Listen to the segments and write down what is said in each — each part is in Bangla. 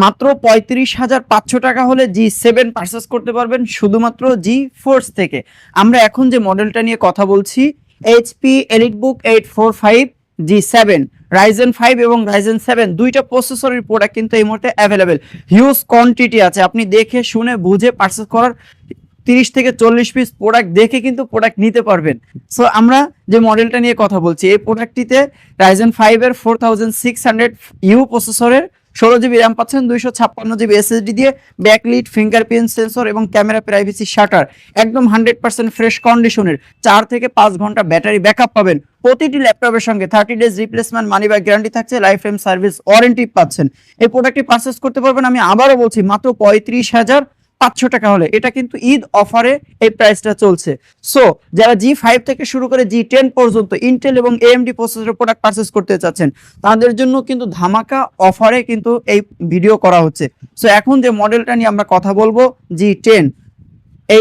মাত্র 35,500 টাকা হলে G7 পারচেস করতে পারবেন শুধুমাত্র GeForce থেকে। আমরা এখন যে মডেলটা নিয়ে কথা বলছি HP EliteBook 845 G7 Ryzen 5 এবং Ryzen 7 দুইটা প্রসেসরের প্রোডাক্ট কিন্তু এই মুহূর্তে অ্যাভেলেবেল। হিউজ কোয়ান্টিটি আছে, আপনি দেখে শুনে বুঝে পারচেস করার 30 থেকে 40 পিস প্রোডাক্ট দেখে কিন্তু প্রোডাক্ট নিতে পারবেন। সো আমরা যে মডেলটা নিয়ে কথা বলছি এই প্রোডাক্টটিতে Ryzen 5 এর 4600U প্রসেসরের 16GB র্যাম পাচ্ছেন, 256GB SSD দিয়ে, ব্যাকলিট, ফিঙ্গারপ্রিন্ট সেন্সর এবং ক্যামেরা প্রাইভেসি শাটার, একদম 100% ফ্রেশ কন্ডিশনের 4 থেকে 5 ঘন্টা ব্যাটারি ব্যাকআপ পাবেন। প্রতিটি ল্যাপটপের সঙ্গে 30 days replacement money back guarantee থাকছে, লাইফ টাইম সার্ভিস ওয়ারেন্টি পাচ্ছেন। এই প্রোডাক্টটি পারচেস করতে পারবেন, আমি আবারও বলছি, মাত্র 35,500 টাকা হলে। এটা কিন্তু ঈদ অফারে এই প্রাইসটা চলছে। সো যারা G5 থেকে শুরু করে G10 পর্যন্ত ইন্টেল এবং AMD প্রসেসরের প্রোডাক্ট পারচেস করতে চাচ্ছেন তাদের জন্য কিন্তু ধামাকা অফারে কিন্তু এই ভিডিও করা হচ্ছে। সো এখন যে মডেলটা নিয়ে আমরা কথা বলবো G10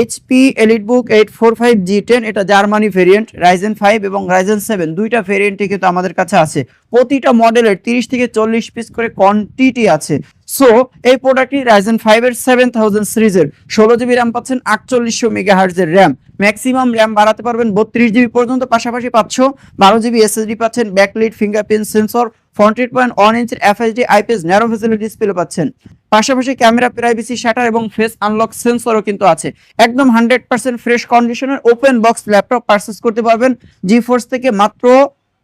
HP EliteBook 845 G10, এটা জার্মানি ভেরিয়েন্ট, Ryzen 5 এবং Ryzen 7 দুইটা ভেরিয়েন্টই কিন্তু আমাদের কাছে আছে। প্রতিটা মডেলের 30 থেকে 40 পিস করে কোয়ান্টিটি আছে। সো এই প্রোডাক্টটি Ryzen 5 এর 7000 সিরিজের 16GB র্যাম পাচ্ছেন, 4800 মেগাহার্টজের র্যাম, ম্যাক্সিমাম র্যাম বাড়াতে পারবেন 32GB পর্যন্ত, পাশাপাশি 512GB SSD পাচ্ছেন, backlit, fingerprint sensor, 48.1 ইঞ্চের FHD IPS narrow vessel display পাচ্ছেন, পাশাপাশি ক্যামেরা প্রাইভেসি শাটার এবং ফেস আনলক সেন্সরও কিন্তু আছে। একদম 100% ফ্রেশ কন্ডিশনের ওপেন বক্স ল্যাপটপ পারচেস করতে পারবেন GeForce থেকে মাত্র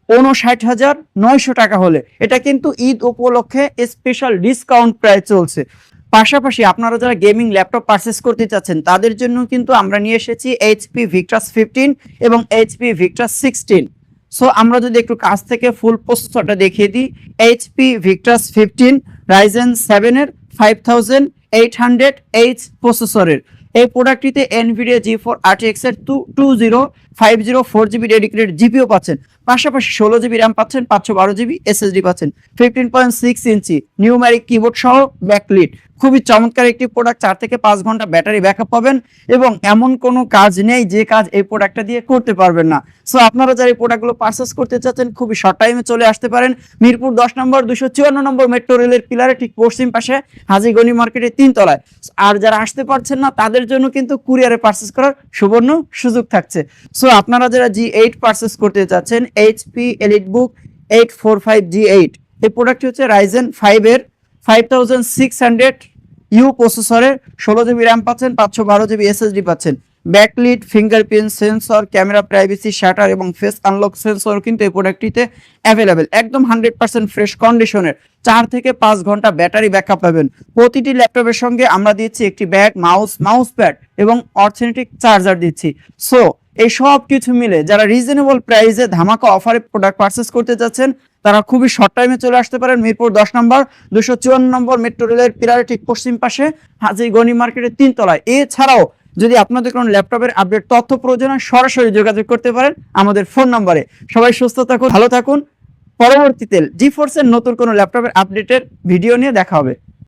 59,900 টাকা হলে। এটা কিন্তু ঈদ উপলক্ষে স্পেশাল ডিসকাউন্ট প্রাইস চলছে। পাশাপাশি আপনারা যারা গেমিং ল্যাপটপ পারচেস করতে চাচ্ছেন তাদের জন্য কিন্তু আমরা নিয়ে এসেছি HP Victus 15 এবং HP Victus 16। সো আমরা যদি একটু কাছ থেকে ফুল প্রসেসরটা দেখিয়ে দিই, HP Victus 15 Ryzen 7 এর 5800H প্রসেসরের এই প্রোডাক্টটিতে NVIDIA G4 RTX এর 20504GB ডেডিকেটেড জিপিও পাচ্ছেন, পাশাপাশি 16GB র্যাম পাচ্ছেন, 512GB SSD পাচ্ছেন, 15.6 ইঞ্চি নিউমেরিক কিবোর্ড সহ ব্যাকলিট। খুবই চমৎকার একটি প্রোডাক্ট, 4 থেকে 5 ঘন্টা ব্যাটারি ব্যাকআপ পাবেন এবং এমন কোনো কাজ নেই যে কাজ এই প্রোডাক্টটা দিয়ে করতে পারবেন না। সো আপনারা যারা এই প্রোডাক্টগুলো পারচেস করতে চাচ্ছেন খুবই শর্ট টাইমে চলে আসতে পারেন মিরপুর 10 নম্বর 254 নম্বর মেট্রো রেলের পিলারে ঠিক পশ্চিম পাশে হাজী গনি মার্কেটের 3 তলায়। আর যারা আসতে পারছেন না তাদের জন্য কিন্তু কুরিয়ারে পারচেস করার সুবর্ণ সুযোগ থাকছে। সো আপনারা যারা G8 পারচেস করতে চাচ্ছেন HP EliteBook 845 G8, এই প্রোডাক্টটি হচ্ছে Ryzen 5 এর 5600U প্রসেসরের 16GB র্যাম পাচ্ছেন, 512GB SSD পাচ্ছেন, backlit, fingerprint sensor, camera privacy shutter এবং ফেস আনলক সেন্সর কিন্তু এই প্রোডাক্টটিতে অ্যাভেলেবেল। একদম 100% ফ্রেশ কন্ডিশনের 4 থেকে 5 ঘন্টা ব্যাটারি ব্যাকআপ পাবেন। প্রতিটি ল্যাপটপের সঙ্গে আমরা দিচ্ছি একটি ব্যাগ, মাউস প্যাড এবং অথেন্টিক চার্জার দিচ্ছি। সো এই সব কিছু মিলে যারা রিজনেবল প্রাইসে ধামাকা অফারে প্রোডাক্ট পারচেস করতে যাচ্ছেন তারা খুবই শর্ট টাইমে চলে আসতে পারেন মিরপুর 10 নম্বর 254 নম্বর মেট্রো রেলের পিলারে ঠিক পশ্চিম পাশে হাজী গনি মার্কেটের 3 তলায়। এছাড়াও যদি আপনাদের কোনো ল্যাপটপের আপডেট তথ্য প্রয়োজন হয় সরাসরি যোগাযোগ করতে পারেন আমাদের ফোন নম্বরে। সবাই সুস্থ থাকুন, ভালো থাকুন। পরবর্তীতে GeForce এর নতুন কোনো ল্যাপটপের আপডেটের ভিডিও নিয়ে দেখা হবে।